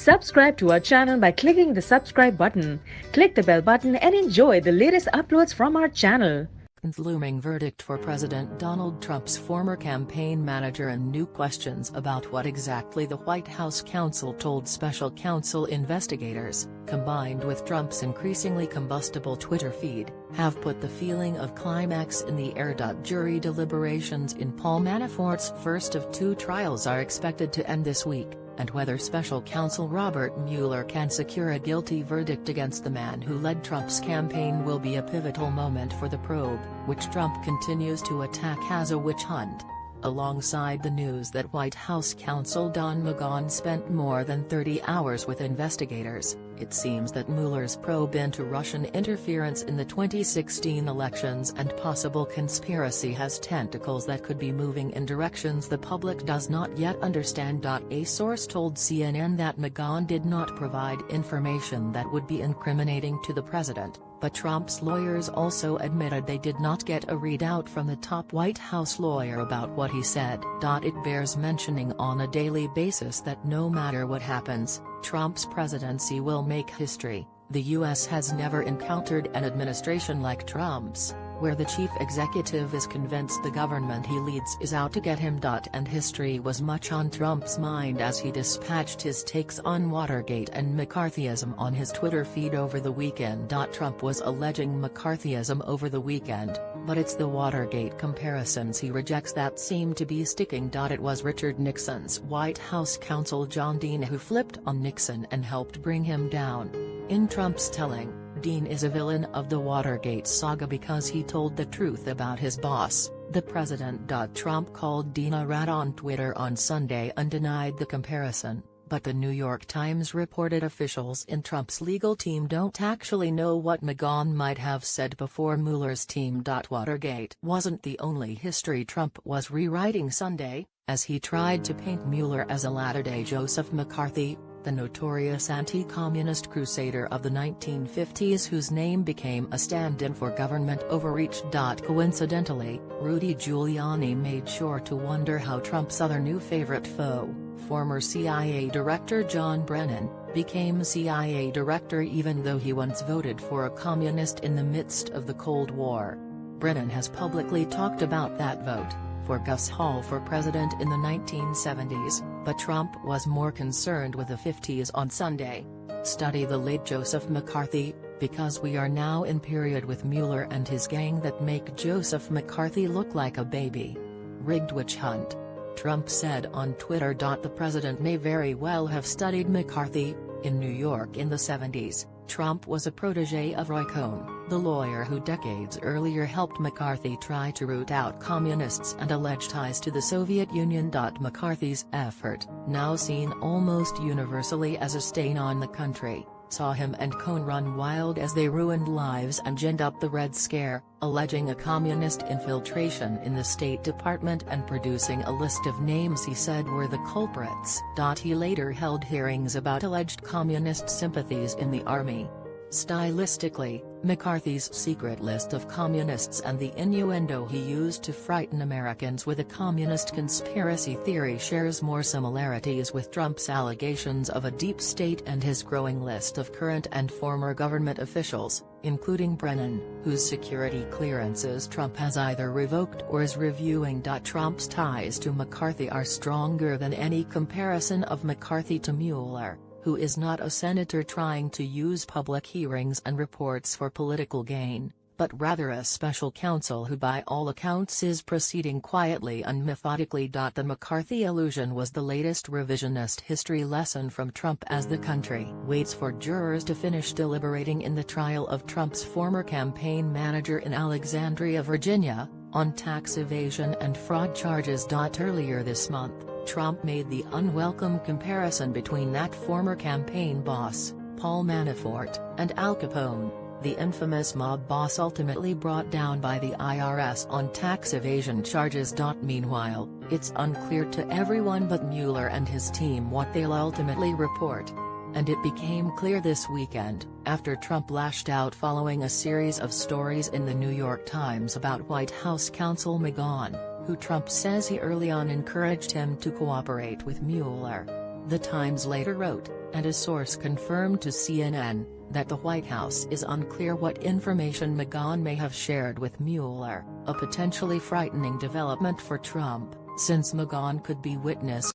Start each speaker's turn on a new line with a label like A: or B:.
A: Subscribe to our channel by clicking the subscribe button. Click the bell button and enjoy the latest uploads from our channel.
B: Looming verdict for President Donald Trump's former campaign manager and new questions about what exactly the White House counsel told special counsel investigators, combined with Trump's increasingly combustible Twitter feed, have put the feeling of climax in the air. Jury deliberations in Paul Manafort's first of two trials are expected to end this week, and whether special counsel Robert Mueller can secure a guilty verdict against the man who led Trump's campaign will be a pivotal moment for the probe, which Trump continues to attack as a witch hunt. Alongside the news that White House counsel Don McGahn spent more than 30 hours with investigators, it seems that Mueller's probe into Russian interference in the 2016 elections and possible conspiracy has tentacles that could be moving in directions the public does not yet understand. A source told CNN that McGahn did not provide information that would be incriminating to the president, but Trump's lawyers also admitted they did not get a readout from the top White House lawyer about what he said. It bears mentioning on a daily basis that no matter what happens, Trump's presidency will make history. The U.S. has never encountered an administration like Trump's, where the chief executive is convinced the government he leads is out to get him. And history was much on Trump's mind as he dispatched his takes on Watergate and McCarthyism on his Twitter feed over the weekend. Trump was alleging McCarthyism over the weekend, but it's the Watergate comparisons he rejects that seem to be sticking. It was Richard Nixon's White House counsel John Dean who flipped on Nixon and helped bring him down. In Trump's telling, Dean is a villain of the Watergate saga because he told the truth about his boss, the president. Trump called Dean a rat on Twitter on Sunday and denied the comparison, but the New York Times reported officials in Trump's legal team don't actually know what McGahn might have said before Mueller's team. Watergate wasn't the only history Trump was rewriting Sunday, as he tried to paint Mueller as a latter-day Joseph McCarthy, the notorious anti-communist crusader of the 1950s whose name became a stand-in for government overreach. Coincidentally, Rudy Giuliani made sure to wonder how Trump's other new favorite foe, former CIA Director John Brennan, became CIA Director even though he once voted for a communist in the midst of the Cold War. Brennan has publicly talked about that vote for Gus Hall for president in the 1970s, but Trump was more concerned with the 50s on Sunday. Study the late Joseph McCarthy, because we are now in period with Mueller and his gang that make Joseph McCarthy look like a baby. Rigged witch hunt. Trump said on Twitter. The president may very well have studied McCarthy. In New York in the 70s, Trump was a protege of Roy Cohn, the lawyer who decades earlier helped McCarthy try to root out communists and allege ties to the Soviet Union. McCarthy's effort, now seen almost universally as a stain on the country, saw him and Cohn run wild as they ruined lives and ginned up the Red Scare, alleging a communist infiltration in the State Department and producing a list of names he said were the culprits. He later held hearings about alleged communist sympathies in the army. Stylistically, McCarthy's secret list of communists and the innuendo he used to frighten Americans with a communist conspiracy theory shares more similarities with Trump's allegations of a deep state and his growing list of current and former government officials, including Brennan, whose security clearances Trump has either revoked or is reviewing. Trump's ties to McCarthy are stronger than any comparison of McCarthy to Mueller, who is not a senator trying to use public hearings and reports for political gain, but rather a special counsel who by all accounts is proceeding quietly and methodically. The McCarthy illusion was the latest revisionist history lesson from Trump as the country waits for jurors to finish deliberating in the trial of Trump's former campaign manager in Alexandria, Virginia, on tax evasion and fraud charges. Earlier this month, Trump made the unwelcome comparison between that former campaign boss, Paul Manafort, and Al Capone, the infamous mob boss ultimately brought down by the IRS on tax evasion charges. Meanwhile, it's unclear to everyone but Mueller and his team what they'll ultimately report. And it became clear this weekend, after Trump lashed out following a series of stories in the New York Times about White House counsel McGahn, who Trump says he early on encouraged him to cooperate with Mueller. The Times later wrote, and a source confirmed to CNN, that the White House is unclear what information McGahn may have shared with Mueller, a potentially frightening development for Trump, since McGahn could be witness